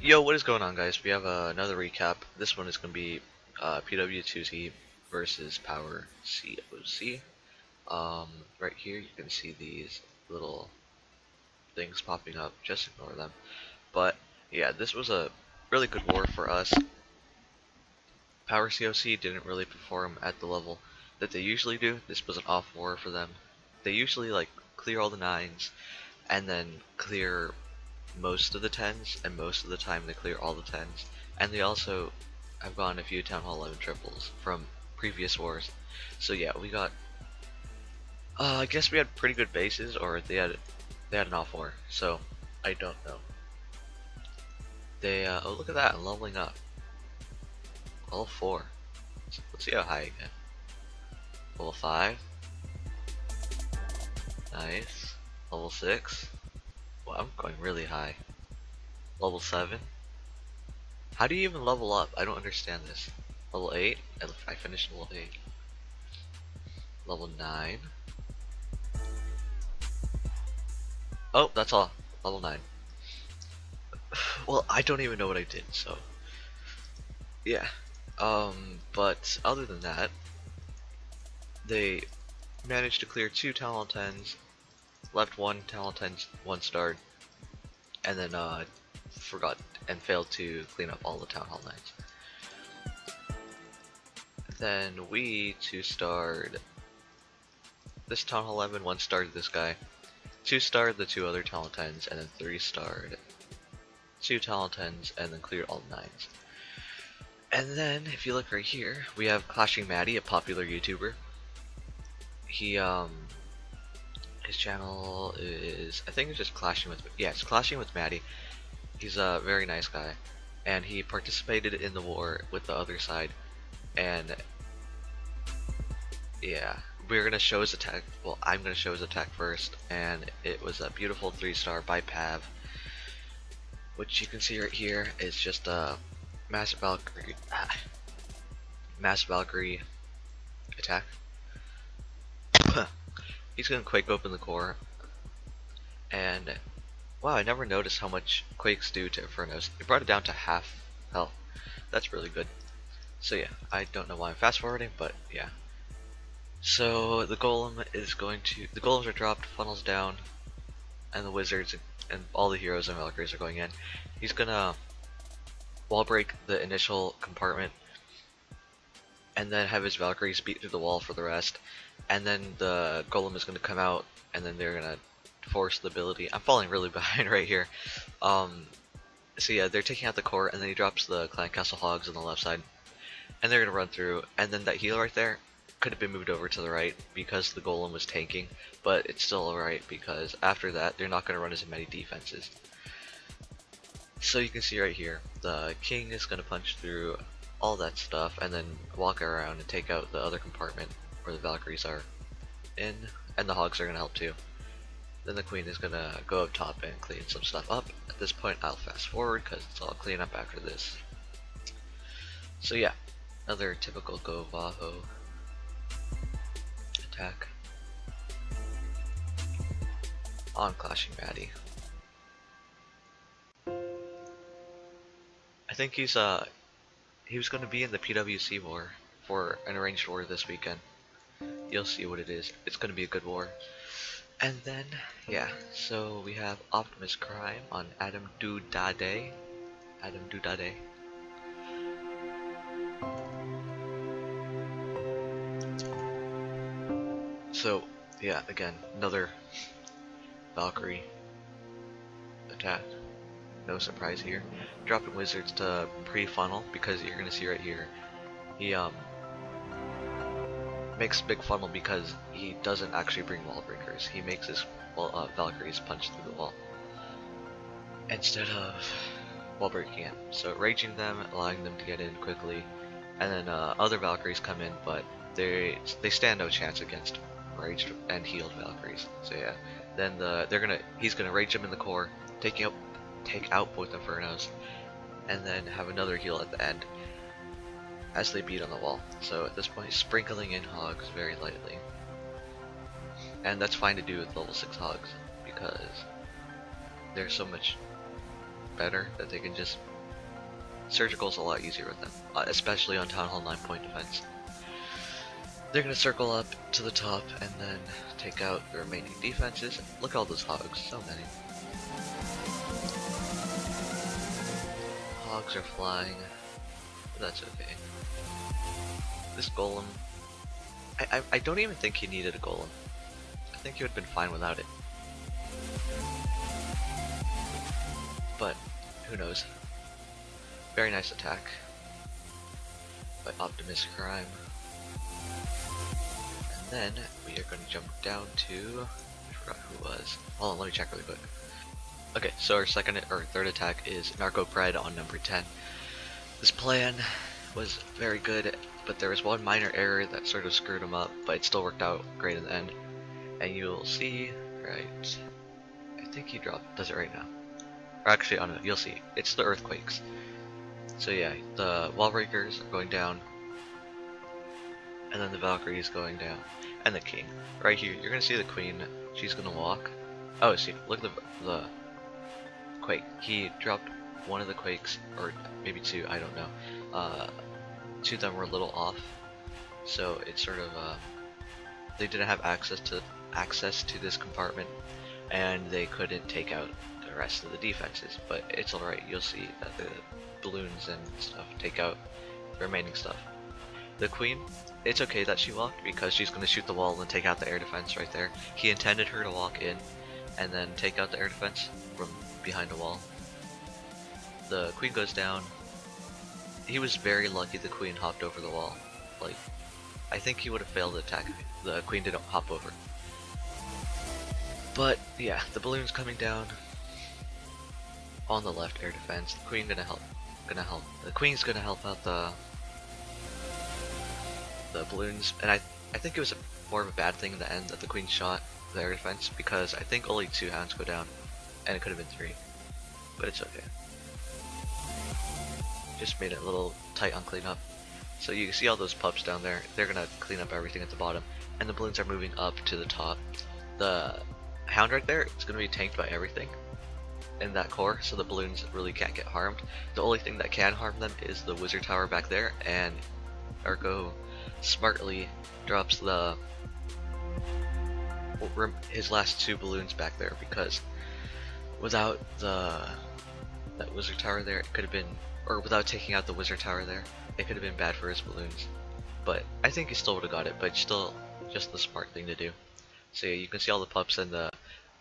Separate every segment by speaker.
Speaker 1: Yo, what is going on, guys? We have another recap. This one is going to be Pw2C versus Power CoC. Right here you can see these little things popping up. Just ignore them. But yeah, this was a really good war for us. Power CoC didn't really perform at the level that they usually do. This was an off war for them. They usually like clear all the 9s and then clear most of the 10s, and most of the time they clear all the 10s. And they also have gotten a few Town Hall 11 triples from previous wars. So yeah, we got I guess we had pretty good bases, or they had an off war. So I don't know. They oh, look at that, I'm leveling up. Level 4. Let's see how high I get. Level 5. Nice. Level 6. Wow, I'm going really high. Level 7. How do you even level up? I don't understand this. Level 8. I finished level 8. Level 9. Oh, that's all. Level 9. Well, I don't even know what I did, so yeah. But other than that, they managed to clear 2 Town Hall 10s, left 1 Town Hall 10 1-starred, and then forgot and failed to clean up all the Town Hall 9s. Then we 2-starred this Town Hall 11, 1-starred this guy, 2-starred the 2 other Town Hall 10s, and then 3-starred 2 Town Hall 10s, and then cleared all the 9s. And then, if you look right here, we have Clashing Maddie, a popular YouTuber. He, his channel is, I think it's just Clashing with, yeah, it's Clashing with Maddie. He's a very nice guy, and he participated in the war with the other side, and yeah, we're gonna show his attack, well, I'm gonna show his attack first, and it was a beautiful 3-star by Pav, which you can see right here is just a Mass Valkyrie attack. He's gonna quake open the core, and wow, I never noticed how much quakes do to Infernos. It brought it down to half health. That's really good. So yeah, I don't know why I'm fast forwarding, but yeah. So the golem is going to, the golems are dropped, funnels down, and the wizards and all the heroes and Valkyries are going in. He's gonna wall break the initial compartment, and then have his Valkyries beat through the wall for the rest, and then the golem is going to come out, and then they're going to force the ability. I'm falling really behind right here. So yeah, they're taking out the core, and then he drops the Clan Castle Hogs on the left side, and they're going to run through, and then that heal right there could have been moved over to the right because the golem was tanking, but it's still alright because after that they're not going to run as many defenses. So you can see right here, the king is going to punch through all that stuff and then walk around and take out the other compartment where the Valkyries are in, and the hogs are going to help too. Then the queen is going to go up top and clean some stuff up. At this point I'll fast forward because it's all clean up after this. So yeah, another typical Go Vaho attack on Clashing Maddie. I think he was going to be in the Pw2C war for an arranged war this weekend. You'll see what it is. It's going to be a good war. And then, yeah, so we have Optimus Crime on Adam Dudade. Adam Dudade. So, yeah, again, another Valkyrie attack. No surprise here. Dropping wizards to pre-funnel because you're gonna see right here, he makes big funnel because he doesn't actually bring wall breakers. He makes his Valkyries punch through the wall instead of wall breaking it. So raging them, allowing them to get in quickly, and then other Valkyries come in, but they stand no chance against raged and healed Valkyries. So yeah, then he's gonna rage them in the core, take out both Infernos, and then have another heal at the end as they beat on the wall. So at this point, sprinkling in hogs very lightly, and that's fine to do with level 6 hogs because there's so much better, that they can just... Surgical's a lot easier with them, especially on Town Hall 9 point defense. They're gonna circle up to the top and then take out the remaining defenses. Look at all those hogs, so many. Hogs are flying, but that's okay. This golem, I don't even think he needed a golem. I think he would have been fine without it. But, who knows. Very nice attack by Optimus Prime. And then we are going to jump down to, I forgot who it was. Hold on, let me check really quick. Okay, so our second or third attack is Narco Pred on number 10. This plan was very good, but there was one minor error that sort of screwed him up, but it still worked out great in the end. And you'll see, right, I think he does it right now. Or actually, oh no, you'll see, it's the earthquakes. So yeah, the wall breakers are going down, and then the Valkyrie is going down, and the king. Right here, you're gonna see the queen. She's gonna walk. Oh, see, look at the quake. He dropped one of the quakes, or maybe two. I don't know. Two of them were a little off, so it's sort of they didn't have access to this compartment, and they couldn't take out the rest of the defenses. But it's all right. You'll see that the balloons and stuff take out the remaining stuff. The queen, it's okay that she walked because she's going to shoot the wall and take out the air defense right there. He intended her to walk in and then take out the air defense from behind a wall. The queen goes down. He was very lucky the queen hopped over the wall. Like, I think he would have failed the attack if the queen didn't hop over. But yeah, the balloon's coming down on the left air defense. The queen gonna help. The queen's gonna help out the balloons, and I think it was more of a bad thing in the end that the queen shot the air defense, because I think only 2 hounds go down, and it could have been 3, but it's okay. Just made it a little tight on cleanup. So you can see all those pups down there. They're gonna clean up everything at the bottom, and the balloons are moving up to the top. The hound right there is gonna be tanked by everything in that core, so the balloons really can't get harmed. The only thing that can harm them is the wizard tower back there, and Arco smartly drops his last 2 balloons back there, because without that wizard tower there, it could have been, or without taking out the wizard tower there, it could have been bad for his balloons. But I think he still would have got it, but still just the smart thing to do. So yeah, you can see all the pups and the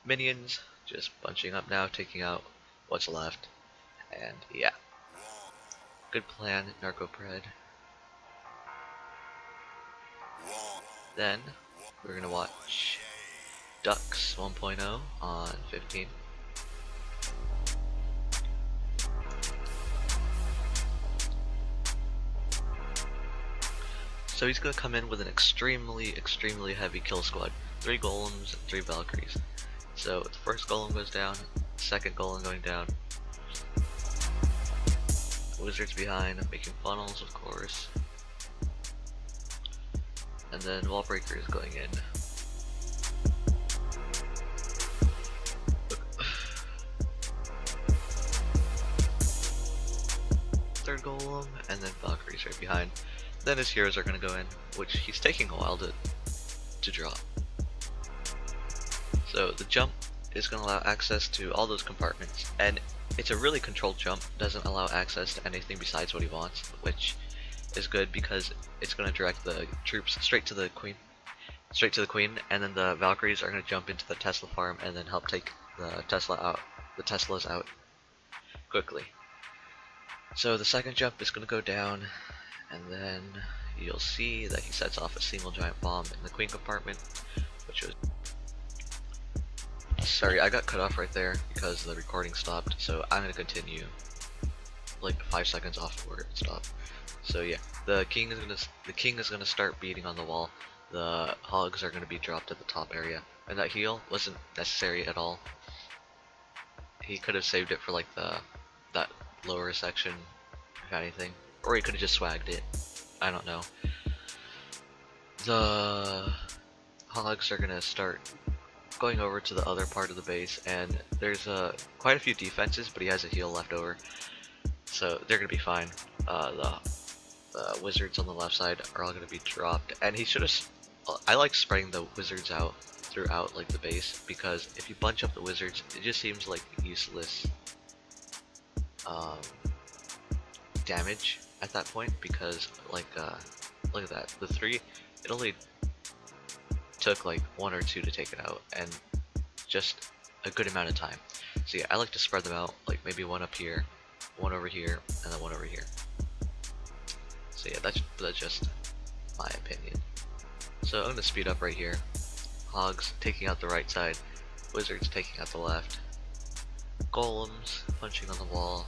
Speaker 1: minions just bunching up now, taking out what's left. And yeah, good plan, Narco Pred. Then we're gonna watch Ducks 1.0 on 15. So he's gonna come in with an extremely heavy kill squad. 3 golems and 3 Valkyries. So the first golem goes down, second golem going down. Wizards behind, making funnels of course. And then wall breaker is going in. Third golem, and then Valkyries right behind. Then his heroes are going to go in, which he's taking a while to drop. So the jump is going to allow access to all those compartments, and it's a really controlled jump, doesn't allow access to anything besides what he wants, which is good because it's going to direct the troops straight to the queen, and then the Valkyries are going to jump into the Tesla farm and then help take the Teslas out quickly. So the second jump is going to go down, and then you'll see that he sets off a single giant bomb in the queen compartment, which was... Sorry, I got cut off right there because the recording stopped, so I'm going to continue like 5 seconds off where it stopped. So yeah, the king is gonna start beating on the wall. The hogs are gonna be dropped at the top area, and that heal wasn't necessary at all. He could have saved it for like that lower section, if anything, or he could have just swagged it. I don't know. The hogs are gonna start going over to the other part of the base, and there's quite a few defenses, but he has a heal left over, so they're gonna be fine. The wizards on the left side are all gonna be dropped, and he should have. I like spreading the wizards out throughout like the base, because if you bunch up the wizards, it just seems like useless damage at that point, because like look at that, the 3, it only took like 1 or 2 to take it out, and just a good amount of time. So yeah, I like to spread them out, like maybe 1 up here, 1 over here, and then 1 over here. So yeah, that's just my opinion. So I'm gonna speed up right here. Hogs taking out the right side, wizards taking out the left, golems punching on the wall.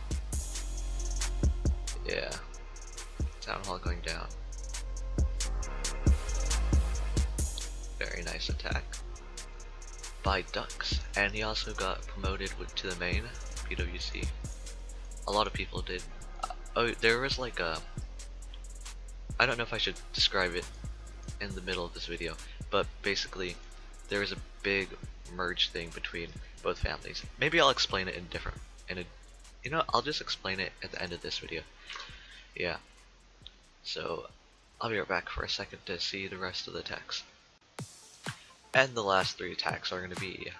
Speaker 1: Yeah, town hall going down. Very nice attack by Ducks, and he also got promoted to the main Pw2C. A lot of people did. Oh, there was like a, I don't know if I should describe it in the middle of this video, but basically there was a big merge thing between both families. Maybe I'll explain it you know, I'll just explain it at the end of this video. Yeah, so I'll be right back for a second to see the rest of the text. And the last 3 attacks are going to be,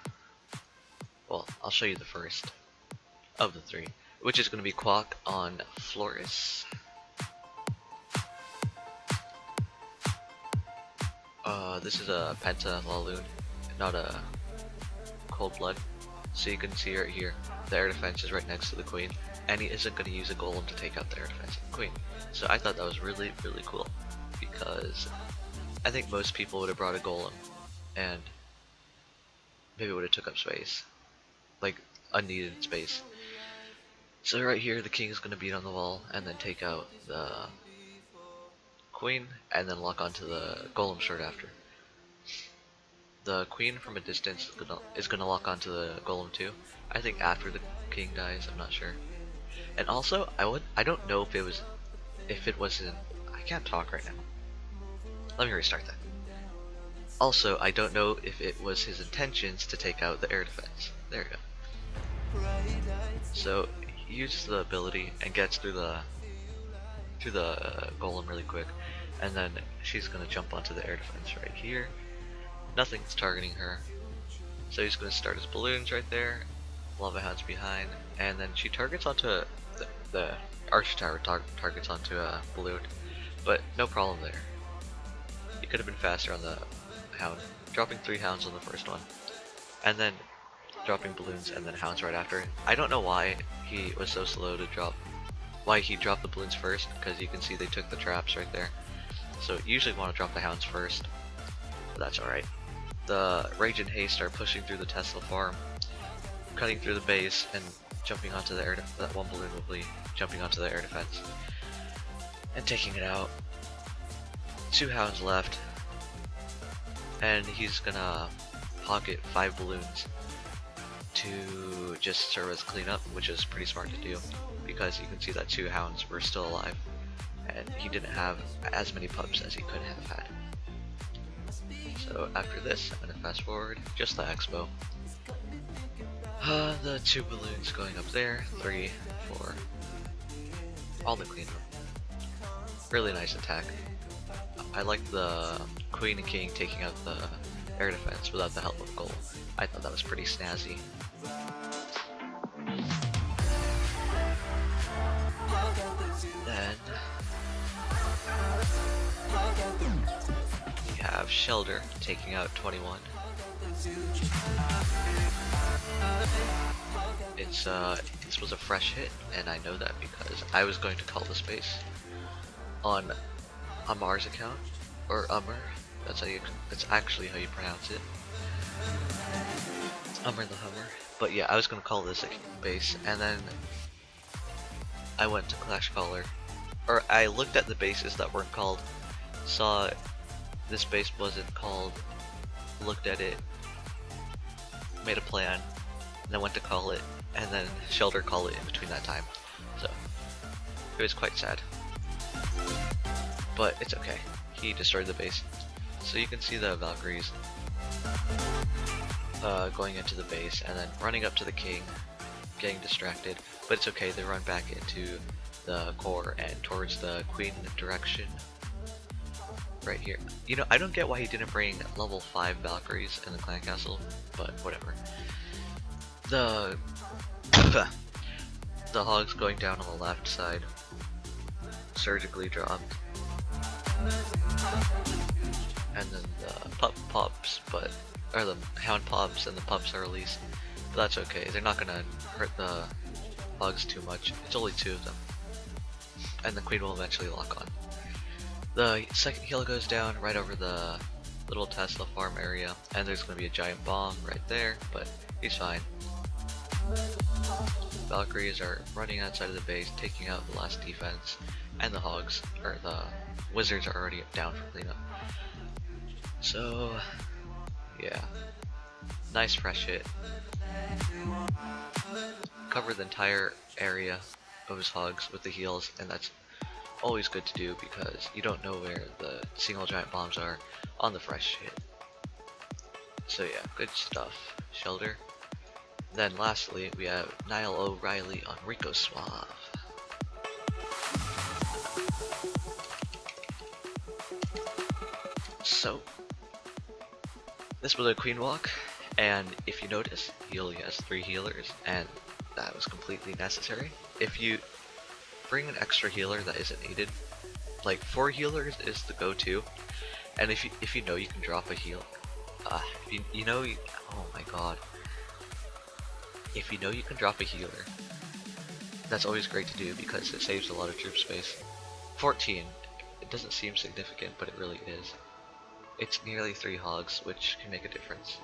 Speaker 1: well, I'll show you the first of the 3, which is going to be CoC on Floris. This is a Penta Laloon, not a Cold Blood. So you can see right here, the air defense is right next to the queen, and he isn't going to use a golem to take out the air defense of the queen. So I thought that was really, really cool, because I think most people would have brought a golem, and maybe would have took up space, like unneeded space. So right here, the king is going to beat on the wall, and then take out the queen, and then lock onto the golem short after. The queen from a distance is gonna lock onto the golem too. I think after the king dies, I'm not sure. And also, I don't know if it was in, I can't talk right now. Let me restart that. Also, I don't know if it was his intentions to take out the air defense. There we go. So he uses the ability and gets through the golem really quick, and then she's gonna jump onto the air defense right here. Nothing's targeting her, so he's going to start his balloons right there, lava hounds behind, and then she targets onto the arch tower, targets onto a balloon, but no problem there. He could have been faster on the hound, dropping 3 hounds on the first one, and then dropping balloons and then hounds right after. I don't know why he was so slow to drop, why he dropped the balloons first, because you can see they took the traps right there. So you usually want to drop the hounds first, but that's alright. The Rage and Haste are pushing through the Tesla farm, cutting through the base, and jumping onto the air that one balloon will be jumping onto the air defense and taking it out. 2 hounds left, and he's gonna pocket 5 balloons to just serve as cleanup, which is pretty smart to do, because you can see that 2 hounds were still alive, and he didn't have as many pups as he could have had. So after this, I'm gonna fast forward just the expo. The 2 balloons going up there, 3, 4, all the cleanup. Really nice attack. I like the queen and king taking out the air defense without the help of gold. I thought that was pretty snazzy. Then we have Shelder taking out 21. This was a fresh hit, and I know that because I was going to call the space on Amar's account, or Umar. That's actually how you pronounce it. It's Umar the Hummer. But yeah, I was gonna call this a base, and then I went to Clash Caller, or I looked at the bases that weren't called, saw this base wasn't called, looked at it, made a plan, and then went to call it, and then Shelter called it in between that time. So it was quite sad, but it's okay. He destroyed the base. So you can see the Valkyries going into the base and then running up to the king, getting distracted, but it's okay, they run back into the core and towards the queen direction right here. You know, I don't get why he didn't bring level 5 Valkyries in the clan castle, but whatever. The the hogs going down on the left side surgically dropped, and then the pup pops, or the hound pops and the pups are released. But that's okay, they're not gonna hurt the hogs too much. It's only 2 of them, and the queen will eventually lock on. The second heal goes down right over the little Tesla farm area, and there's gonna be a giant bomb right there, but he's fine. Valkyries are running outside of the base, taking out the last defense, and the hogs, or the wizards, are already down for cleanup. So, yeah, nice fresh hit. Cover the entire area of his hogs with the heals, and that's always good to do because you don't know where the single giant bombs are on the fresh hit. So yeah, good stuff, Shelter. Then lastly, we have Niall O'Reilly on Rico Suave. So, this was a queen walk, and if you notice, he only has 3 healers, and that was completely necessary. If you bring an extra healer that isn't needed, like 4 healers is the go-to, and if you know you can drop a heal, oh my god. If you know you can drop a healer, that's always great to do because it saves a lot of troop space. 14, it doesn't seem significant, but it really is. It's nearly 3 hogs, which can make a difference.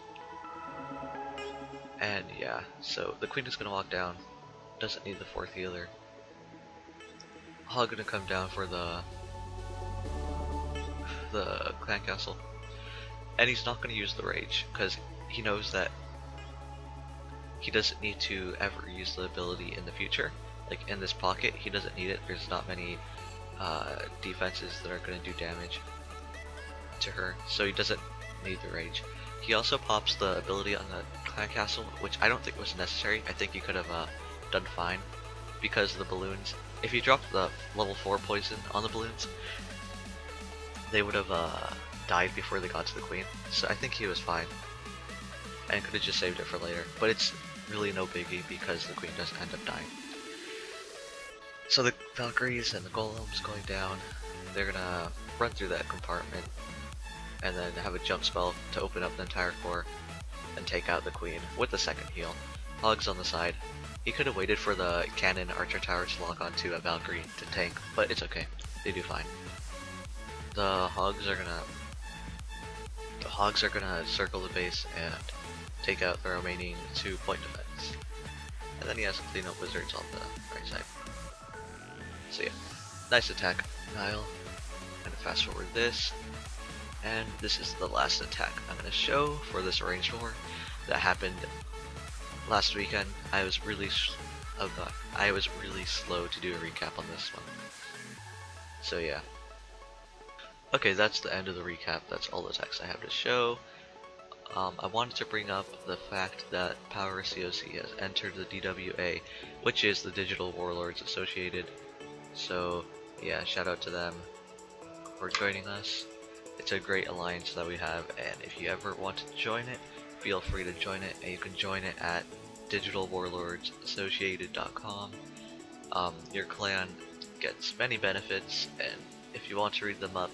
Speaker 1: And yeah, so the queen is going to walk down, doesn't need the 4th healer. Hog going to come down for the clan castle, and he's not going to use the rage because he knows that he doesn't need to ever use the ability in the future. Like in this pocket, he doesn't need it. There's not many defenses that are going to do damage to her, so he doesn't need the rage. He also pops the ability on the clan castle, which I don't think was necessary. I think he could have done fine because of the balloons. If he dropped the level 4 poison on the balloons, they would have died before they got to the queen. So I think he was fine and could have just saved it for later. But it's really no biggie because the queen doesn't end up dying. So the Valkyries and the golems going down, they're gonna run through that compartment and then have a jump spell to open up the entire core and take out the queen with the 2nd heal. Hogs on the side. He could have waited for the cannon archer tower to lock onto a Valkyrie to tank, but it's okay. They do fine. The hogs are gonna circle the base and take out the remaining 2 point defense. And then he has to clean up wizards on the right side. So yeah, nice attack, Niall. I'm gonna fast forward this, and this is the last attack I'm gonna show for this range war that happened last weekend. I was really slow to do a recap on this one. So yeah. Okay, that's the end of the recap. That's all the text I have to show. I wanted to bring up the fact that Power CoC has entered the DWA, which is the Digital Warlords Associated. So yeah, shout out to them for joining us. It's a great alliance that we have, and if you ever want to join it, feel free to join it, and you can join it at digitalwarlordsassociated.com. Your clan gets many benefits, and if you want to read them up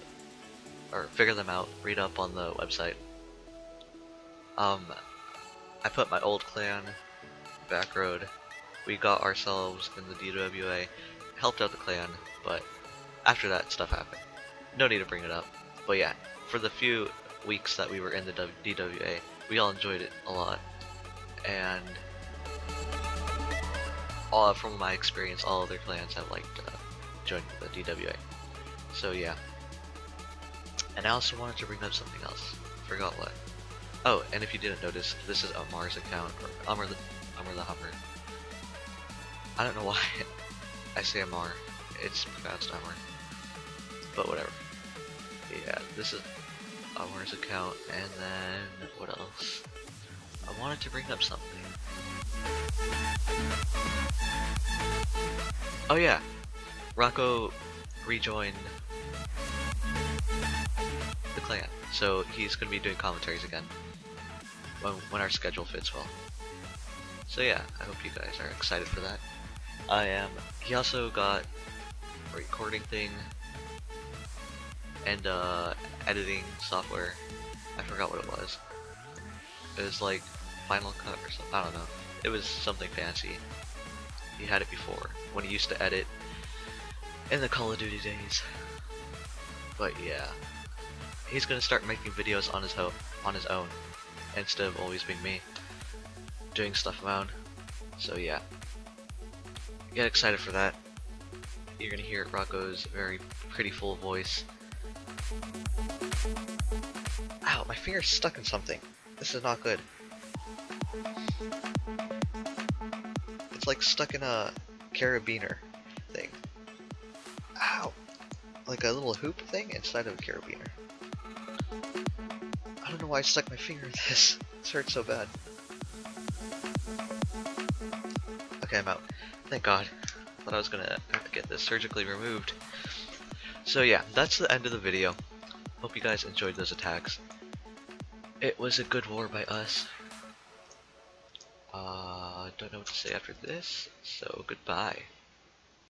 Speaker 1: or figure them out, read up on the website. I put my old clan, Backroad. We got ourselves in the DWA, helped out the clan, but after that stuff happened. No need to bring it up. But yeah, for the few weeks that we were in the DWA, we all enjoyed it a lot. And from my experience, all other clans have liked joining the DWA. So yeah. And I also wanted to bring up something else. Forgot what. Oh, and if you didn't notice, this is Amar's account, or Amar the Hummer. I don't know why I say Amar. It's pronounced Amar. But whatever. Yeah, this is Amar's account, and then what else? I wanted to bring up something. Oh yeah, Rocco rejoined the clan, so he's gonna be doing commentaries again when our schedule fits well. So yeah, I hope you guys are excited for that. I am. He also got a recording thing and editing software. I forgot what it was. It was like Final Cut or something. I don't know. It was something fancy. He had it before when he used to edit in the Call of Duty days. But yeah, he's gonna start making videos on his own instead of always being me doing stuff around. So yeah, get excited for that. You're gonna hear Rocco's very pretty full voice. Ow, my finger's stuck in something. This is not good. It's like stuck in a carabiner thing. Ow! Like a little hoop thing inside of a carabiner. I don't know why I stuck my finger in this. This hurts so bad. Okay, I'm out. Thank God. Thought I was gonna have to get this surgically removed. So yeah, that's the end of the video. Hope you guys enjoyed those attacks. It was a good war by us. Don't know what to say after this, so goodbye.